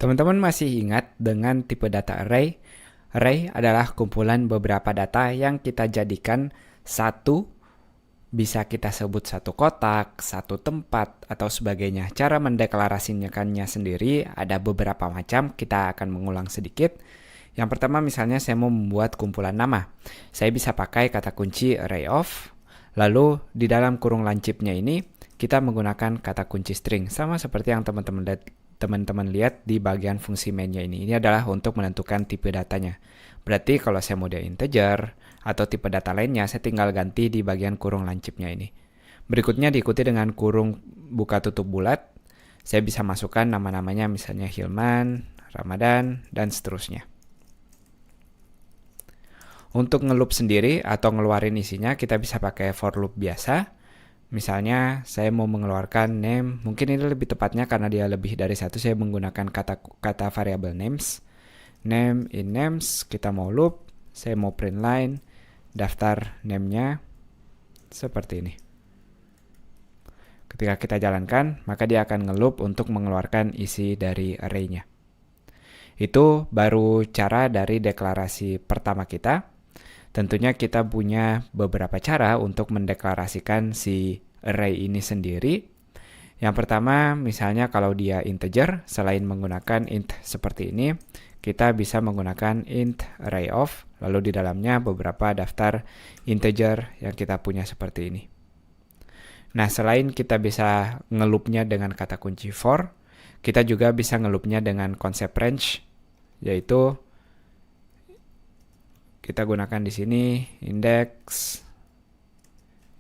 Teman-teman masih ingat dengan tipe data array? Array adalah kumpulan beberapa data yang kita jadikan satu, bisa kita sebut satu kotak, satu tempat, atau sebagainya. Cara mendeklarasikannya sendiri ada beberapa macam, kita akan mengulang sedikit. Yang pertama misalnya saya mau membuat kumpulan nama. Saya bisa pakai kata kunci array of, lalu di dalam kurung lancipnya ini kita menggunakan kata kunci string, sama seperti yang teman-teman lihat di bagian fungsi mainnya ini. Ini adalah untuk menentukan tipe datanya. Berarti kalau saya mau dia integer atau tipe data lainnya, saya tinggal ganti di bagian kurung lancipnya ini. Berikutnya diikuti dengan kurung buka tutup bulat. Saya bisa masukkan nama-namanya misalnya Hilman, Ramadan, dan seterusnya. Untuk ngeloop sendiri atau ngeluarin isinya, kita bisa pakai for loop biasa. Misalnya saya mau mengeluarkan name, mungkin ini lebih tepatnya karena dia lebih dari satu, saya menggunakan kata variable names. Name in names, kita mau loop, saya mau print line, daftar name-nya, seperti ini. Ketika kita jalankan, maka dia akan ngeloop untuk mengeluarkan isi dari array-nya. Itu baru cara dari deklarasi pertama kita. Tentunya kita punya beberapa cara untuk mendeklarasikan si array ini sendiri. Yang pertama, misalnya kalau dia integer, selain menggunakan int seperti ini, kita bisa menggunakan int array of, lalu di dalamnya beberapa daftar integer yang kita punya seperti ini. Nah, selain kita bisa ngeloopnya dengan kata kunci for, kita juga bisa ngeloopnya dengan konsep range, yaitu kita gunakan di sini index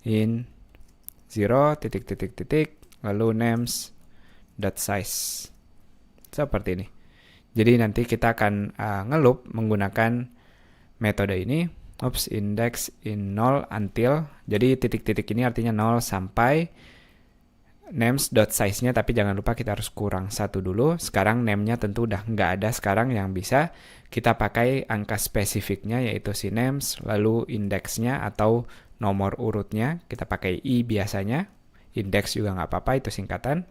in 0, lalu names.size. Seperti ini. Jadi nanti kita akan ngeloop menggunakan metode ini. Index in 0 until. Jadi titik-titik ini artinya 0 sampai names.size-nya, tapi jangan lupa kita harus kurang 1 dulu. Sekarang name-nya tentu udah nggak ada sekarang, yang bisa kita pakai angka spesifiknya yaitu si names, lalu index-nya atau nomor urutnya kita pakai i biasanya. Index juga nggak apa-apa, itu singkatan.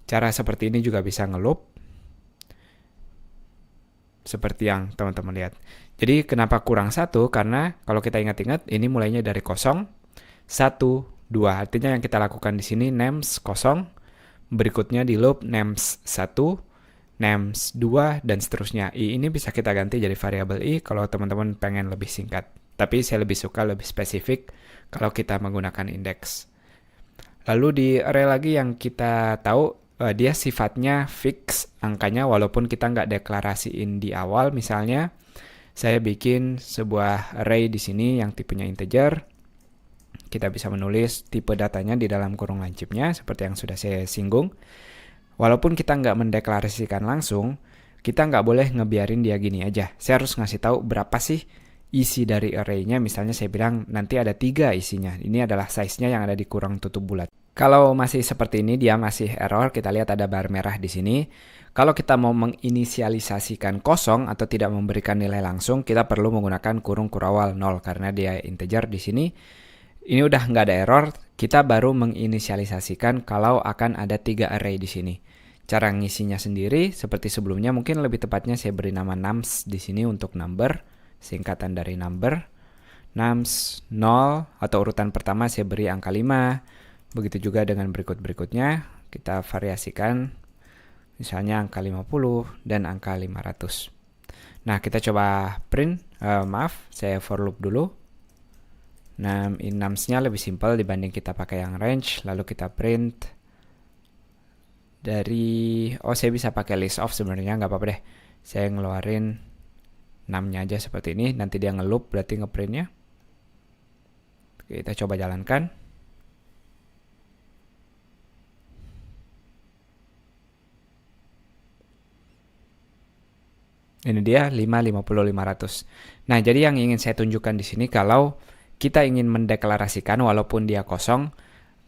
Cara seperti ini juga bisa ngeloop seperti yang teman-teman lihat. Jadi kenapa kurang 1? Karena kalau kita ingat-ingat ini mulainya dari 0, 1, 2. Artinya yang kita lakukan di sini names 0, berikutnya di loop names 1, names 2, dan seterusnya. I ini bisa kita ganti jadi variabel i kalau teman-teman pengen lebih singkat. Tapi saya lebih suka lebih spesifik kalau kita menggunakan index. Lalu di array lagi yang kita tahu, dia sifatnya fix angkanya walaupun kita nggak deklarasiin di awal. Misalnya saya bikin sebuah array di sini yang tipenya integer. Kita bisa menulis tipe datanya di dalam kurung lancipnya seperti yang sudah saya singgung. Walaupun kita nggak mendeklarasikan langsung, kita nggak boleh ngebiarin dia gini aja. Saya harus ngasih tahu berapa sih isi dari array-nya. Misalnya saya bilang nanti ada 3 isinya. Ini adalah size-nya yang ada di kurung tutup bulat. Kalau masih seperti ini, dia masih error. Kita lihat ada bar merah di sini. Kalau kita mau menginisialisasikan kosong atau tidak memberikan nilai langsung, kita perlu menggunakan kurung kurawal 0 karena dia integer di sini. Ini udah nggak ada error, kita baru menginisialisasikan kalau akan ada 3 array di sini. Cara ngisinya sendiri seperti sebelumnya, mungkin lebih tepatnya saya beri nama nums di sini untuk number, singkatan dari number. Nums 0 atau urutan pertama saya beri angka 5. Begitu juga dengan berikut-berikutnya, kita variasikan misalnya angka 50 dan angka 500. Nah, kita coba print, saya for loop dulu. Nah, in nums-nya lebih simpel dibanding kita pakai yang range. Lalu kita print dari, saya bisa pakai list of sebenarnya, nggak apa-apa deh. Saya ngeluarin 6-nya aja seperti ini. Nanti dia ngeloop, berarti ngeprintnya. Kita coba jalankan. Ini dia 5, 50, 500. Nah, jadi yang ingin saya tunjukkan di sini kalau kita ingin mendeklarasikan walaupun dia kosong,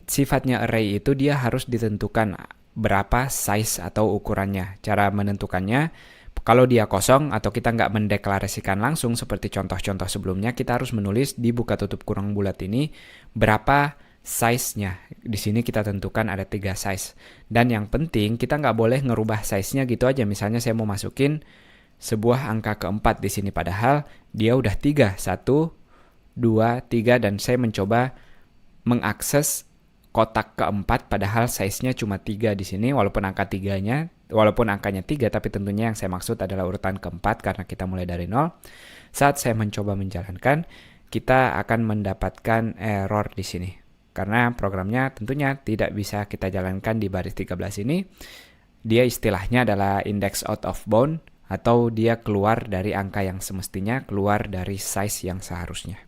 sifatnya array itu dia harus ditentukan berapa size atau ukurannya. Cara menentukannya, kalau dia kosong atau kita nggak mendeklarasikan langsung seperti contoh-contoh sebelumnya, kita harus menulis di buka tutup kurung bulat ini berapa size-nya. Di sini kita tentukan ada 3 size. Dan yang penting kita nggak boleh ngerubah size-nya gitu aja. Misalnya saya mau masukin sebuah angka keempat di sini, padahal dia udah 3. 1, 2, 3, dan saya mencoba mengakses kotak keempat padahal size-nya cuma 3 di sini, walaupun angkanya 3, tapi tentunya yang saya maksud adalah urutan keempat karena kita mulai dari 0. Saat saya mencoba menjalankan, kita akan mendapatkan error di sini. Karena programnya tentunya tidak bisa kita jalankan di baris 13 ini. Dia istilahnya adalah index out of bound, atau dia keluar dari angka yang semestinya, keluar dari size yang seharusnya.